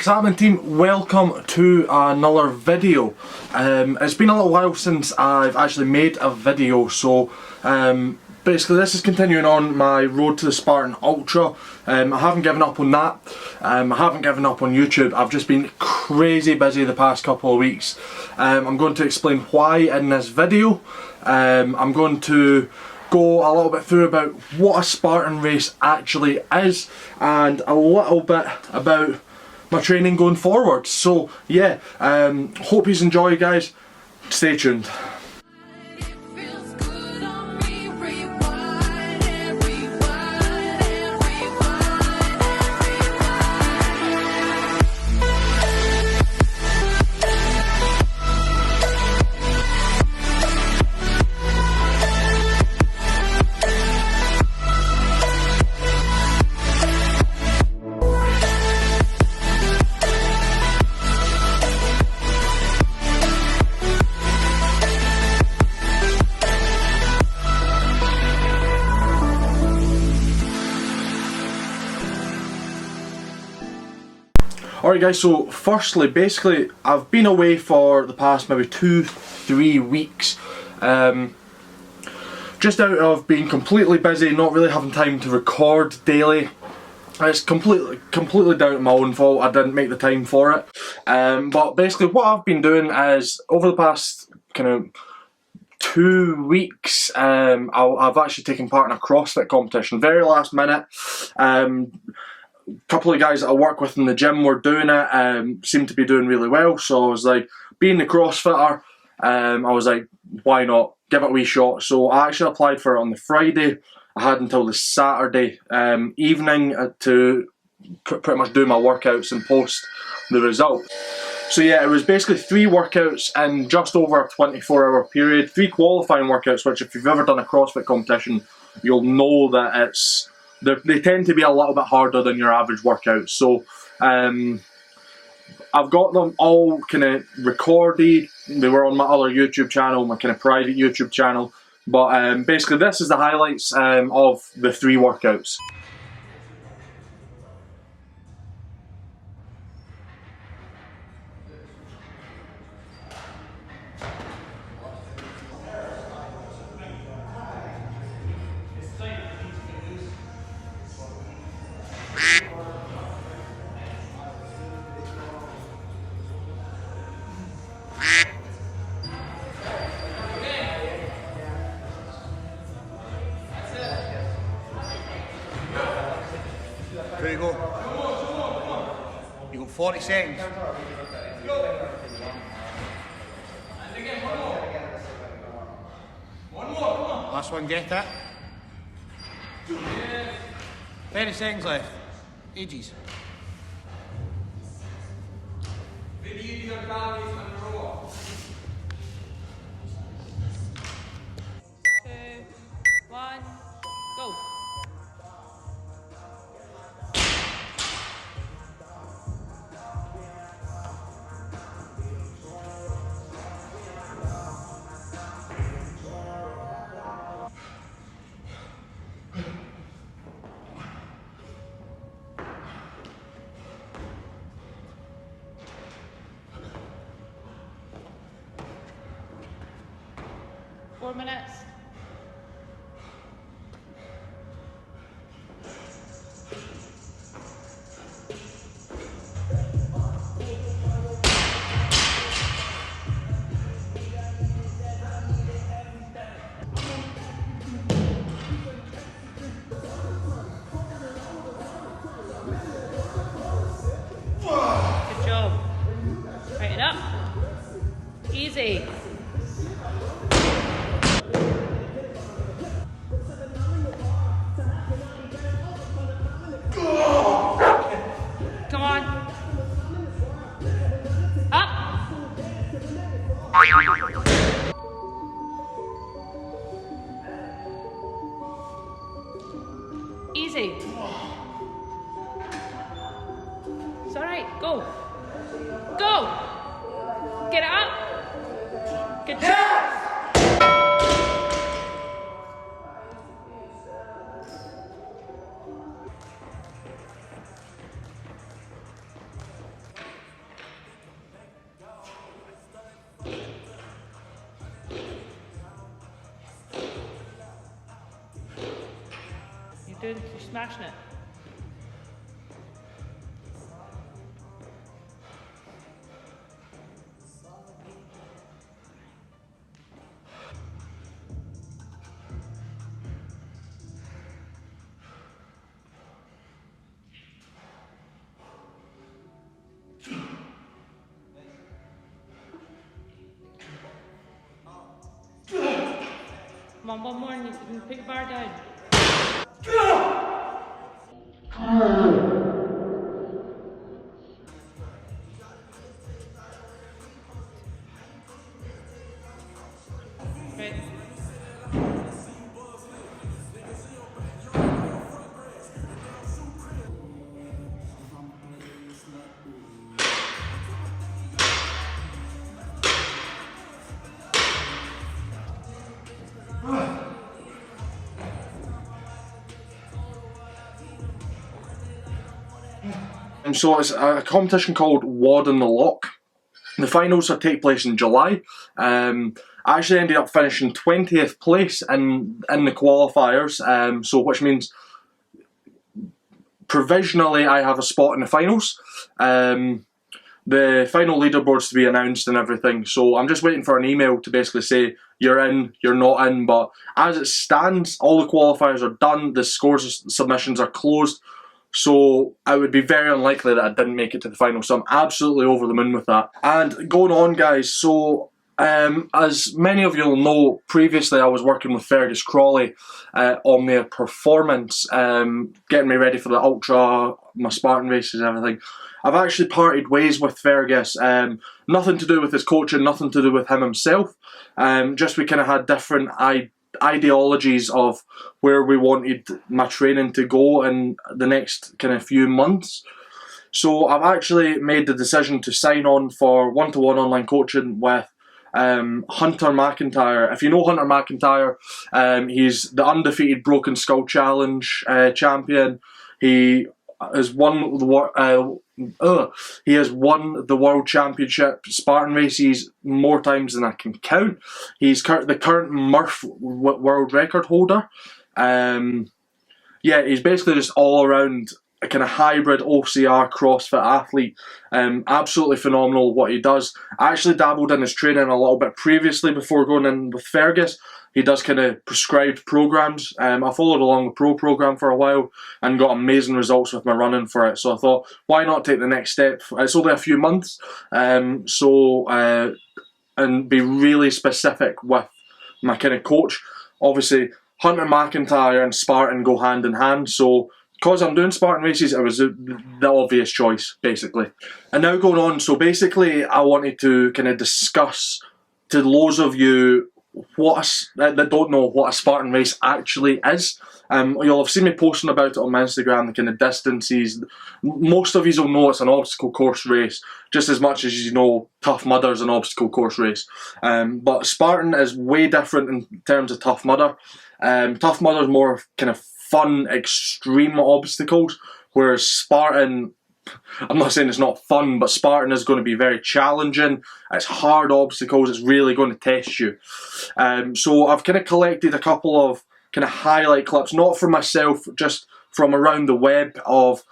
What's happening, team? Welcome to another video. It's been a little while since I've actually made a video, so basically this is continuing on my road to the Spartan Ultra. I haven't given up on that. I haven't given up on YouTube. I've just been crazy busy the past couple of weeks. I'm going to explain why in this video. I'm going to go a little bit through about what a Spartan race actually is and a little bit about my training going forward. So yeah, hope you enjoy, guys. Stay tuned. Alright guys, so firstly, basically I've been away for the past maybe 2-3 weeks, just out of being completely busy, not really having time to record daily. It's completely down to my own fault. I didn't make the time for it, but basically what I've been doing is over the past kind of 2 weeks, I've actually taken part in a CrossFit competition, very last minute. Couple of guys that I work with in the gym were doing it, seemed to be doing really well, so I was like, being the CrossFitter, I was like, why not give it a wee shot. So I actually applied for it on the Friday. I had until the Saturday evening to pretty much do my workouts and post the result. So yeah, it was basically 3 workouts in just over a 24-hour period, 3 qualifying workouts, which if you've ever done a CrossFit competition, you'll know that they tend to be a little bit harder than your average workout. So I've got them all kind of recorded. They were on my other YouTube channel, my kind of private YouTube channel. But basically this is the highlights of the 3 workouts. There you go. You got 40 seconds. And again, one more. One more, come on. Last one, get it. 30 seconds left. Ages. Go. Four minutes. Good job. Right it up. Easy. Come on. Up. Easy. It's alright. Go. Go. Get it up. Good job. You're smashing it. Come on, one more and you can put your bar down. Right. And so it's a competition called Wad in the Lock. The finals will take place in July. I actually ended up finishing 20th place in the qualifiers, so which means provisionally I have a spot in the finals. The final leaderboard's to be announced and everything, so I'm just waiting for an email to basically say you're in, you're not in, but as it stands, all the qualifiers are done, the scores submissions are closed, so it would be very unlikely that I didn't make it to the final, so I'm absolutely over the moon with that. And going on, guys, so as many of you will know, previously I was working with Fergus Crawley on their performance, getting me ready for the Ultra, my Spartan races and everything. I've actually parted ways with Fergus, nothing to do with his coaching, nothing to do with him himself, just we kind of had different ideologies of where we wanted my training to go in the next kind of few months. So I've actually made the decision to sign on for one-to-one online coaching with Hunter McIntyre. If you know Hunter McIntyre, he's the undefeated Broken Skull Challenge champion. He has won the World Championship Spartan races more times than I can count. He's the current Murph world record holder. Yeah, he's basically just all around a kind of hybrid OCR CrossFit athlete. Absolutely phenomenal what he does. I actually dabbled in his training a little bit previously before going in with Fergus. He does kind of prescribed programs. I followed along the pro program for a while and got amazing results with my running for it. So I thought, why not take the next step? It's only a few months, and be really specific with my kind of coach. Obviously, Hunter McIntyre and Spartan go hand in hand. So because I'm doing Spartan races, it was the obvious choice, basically. And now going on, so basically I wanted to kind of discuss to loads of you that don't know what a Spartan race actually is. You'll have seen me posting about it on my Instagram, the kind of distances. Most of you will know it's an obstacle course race, just as much as you know Tough Mudder is an obstacle course race. But Spartan is way different in terms of Tough Mudder. Tough Mudder is more kind of fun, extreme obstacles, whereas Spartan, I'm not saying it's not fun, but Spartan is going to be very challenging. It's hard obstacles, it's really going to test you. So I've kind of collected a couple of kind of highlight clips, not from myself, just from around the web, of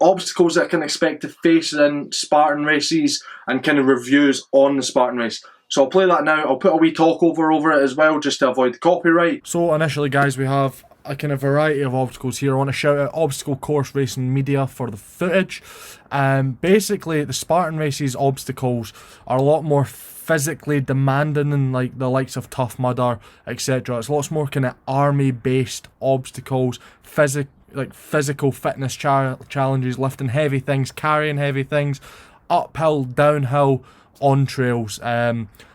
obstacles that I can expect to face in Spartan races and kind of reviews on the Spartan race. So I'll play that now. I'll put a wee talk over it as well, just to avoid the copyright. So initially, guys, we have a kind of variety of obstacles here. I want to shout out Obstacle Course Racing Media for the footage. Basically, the Spartan races obstacles are a lot more physically demanding than like the likes of Tough Mudder, etc. It's lots more kind of army-based obstacles, physical fitness challenges, lifting heavy things, carrying heavy things, uphill, downhill, on trails.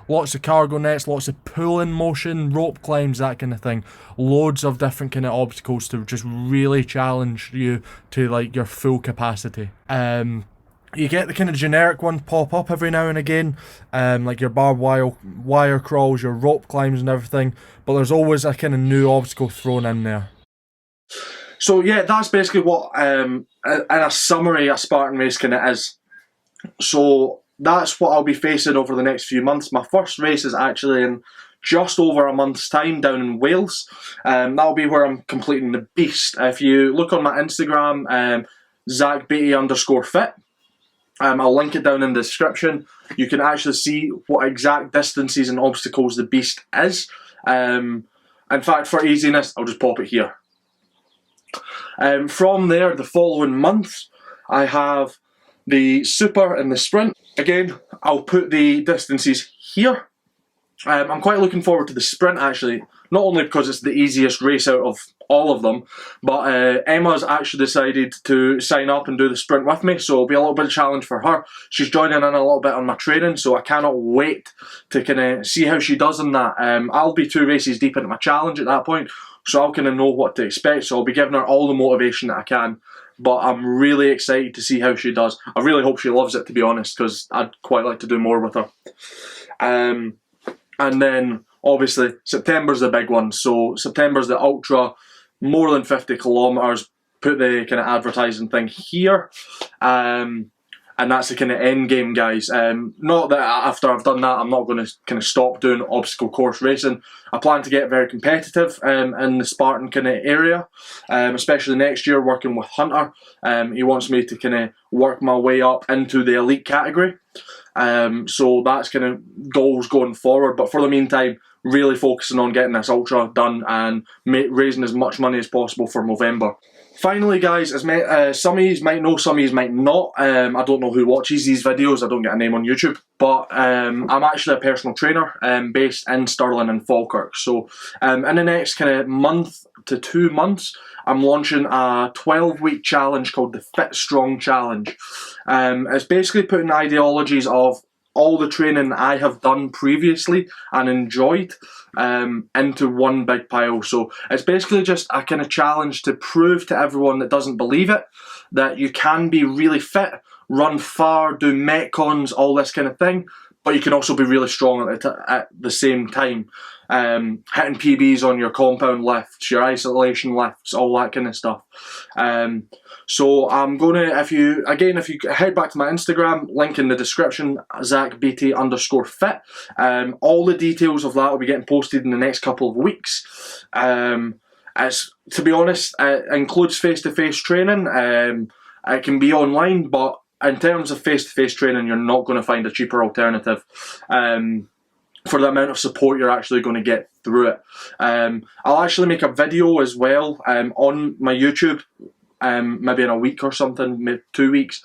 Lots of cargo nets, lots of pulling motion, rope climbs, that kind of thing. Loads of different kind of obstacles to just really challenge you to like your full capacity. You get the kind of generic ones pop up every now and again, like your barbed wire crawls, your rope climbs and everything, but there's always a kind of new obstacle thrown in there. So yeah, that's basically what, in a summary, a Spartan race kind of is. So that's what I'll be facing over the next few months. My first race is actually in just over a month's time down in Wales. That'll be where I'm completing the beast. If you look on my Instagram, ZachBeatty_fit, I'll link it down in the description. You can actually see what exact distances and obstacles the beast is. In fact, for easiness, I'll just pop it here. From there, the following month, I have the super and the sprint. Again, I'll put the distances here. I'm quite looking forward to the sprint actually, not only because it's the easiest race out of all of them, but Emma's actually decided to sign up and do the sprint with me, so it'll be a little bit of a challenge for her. She's joining in a little bit on my training, so I cannot wait to kind of see how she does in that. I'll be 2 races deep into my challenge at that point, so I'll kind of know what to expect, so I'll be giving her all the motivation that I can. But I'm really excited to see how she does. I really hope she loves it, to be honest, because I'd quite like to do more with her. And then, obviously, September's the big one. So September's the ultra, more than 50 kilometres. Put the kind of advertising thing here. And that's the kind of end game, guys. Not that after I've done that, I'm not going to kind of stop doing obstacle course racing. I plan to get very competitive in the Spartan kind of area, especially next year working with Hunter. He wants me to kind of work my way up into the elite category. So that's kind of goals going forward. But for the meantime, really focusing on getting this ultra done and raising as much money as possible for November. Finally, guys, as some of you might know, some of you might not. I don't know who watches these videos. I don't get a name on YouTube, but I'm actually a personal trainer based in Stirling and Falkirk. So in the next kind of month to 2 months, I'm launching a 12-week challenge called the Fit Strong Challenge. It's basically putting ideologies of all the training I have done previously and enjoyed into one big pile. So it's basically just a kind of challenge to prove to everyone that doesn't believe it that you can be really fit, run far, do metcons, all this kind of thing, but you can also be really strong at the same time. Hitting PBs on your compound lifts, your isolation lifts, all that kind of stuff. So I'm gonna, if you head back to my Instagram, link in the description, ZachBeatty_fit. All the details of that will be getting posted in the next couple of weeks. To be honest, it includes face-to-face training. It can be online, but in terms of face-to-face training, you're not going to find a cheaper alternative. For the amount of support you're actually going to get through it. I'll actually make a video as well on my YouTube, maybe in a week or something, maybe 2 weeks,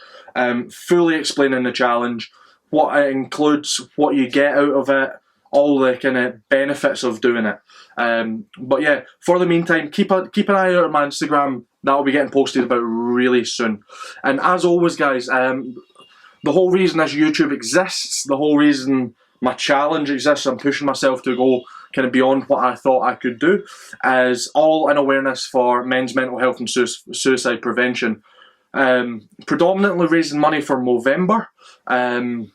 fully explaining the challenge, what it includes, what you get out of it, all the kind of benefits of doing it. But yeah, for the meantime, keep an eye out on my Instagram. That'll be getting posted about really soon. And as always, guys, the whole reason this YouTube exists, the whole reason my challenge exists, I'm pushing myself to go kind of beyond what I thought I could do, is all in awareness for men's mental health and suicide prevention. Predominantly raising money for Movember. And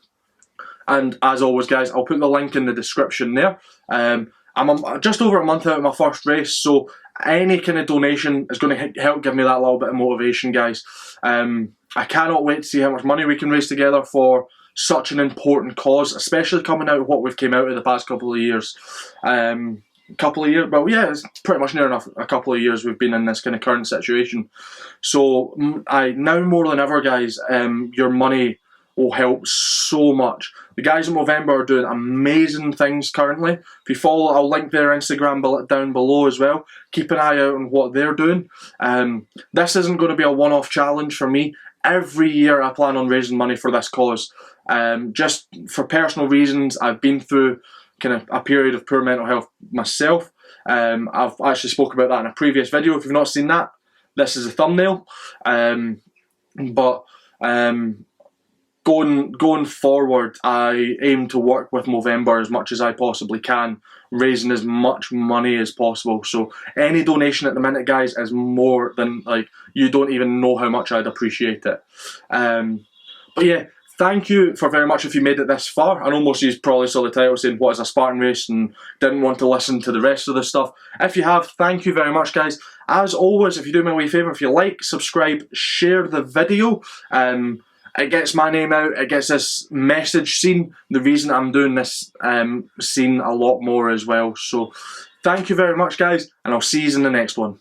as always, guys, I'll put the link in the description there. I'm just over a month out of my first race, so any kind of donation is going to help give me that little bit of motivation, guys. I cannot wait to see how much money we can raise together for such an important cause, especially coming out of what we've came out of the past couple of years. Well, yeah, it's pretty much near enough a couple of years we've been in this kind of current situation. So now more than ever, guys, your money will help so much. The guys in Movember are doing amazing things currently. If you follow, I'll link their Instagram down below as well. Keep an eye out on what they're doing. This isn't going to be a one-off challenge for me. Every year I plan on raising money for this cause. Just for personal reasons, I've been through kind of a period of poor mental health myself. I've actually spoke about that in a previous video. If you've not seen that, this is a thumbnail. Going forward, I aim to work with Movember as much as I possibly can, raising as much money as possible. So any donation at the minute, guys, is more than, like, you don't even know how much I'd appreciate it. But yeah, thank you for very much if you made it this far. I know most of you probably saw the title saying what is a Spartan race and didn't want to listen to the rest of the stuff. If you have, thank you very much, guys. As always, if you do me a wee favour, if you like, subscribe, share the video, it gets my name out, it gets this message seen, the reason I'm doing this seen a lot more as well. So thank you very much guys, and I'll see you in the next one.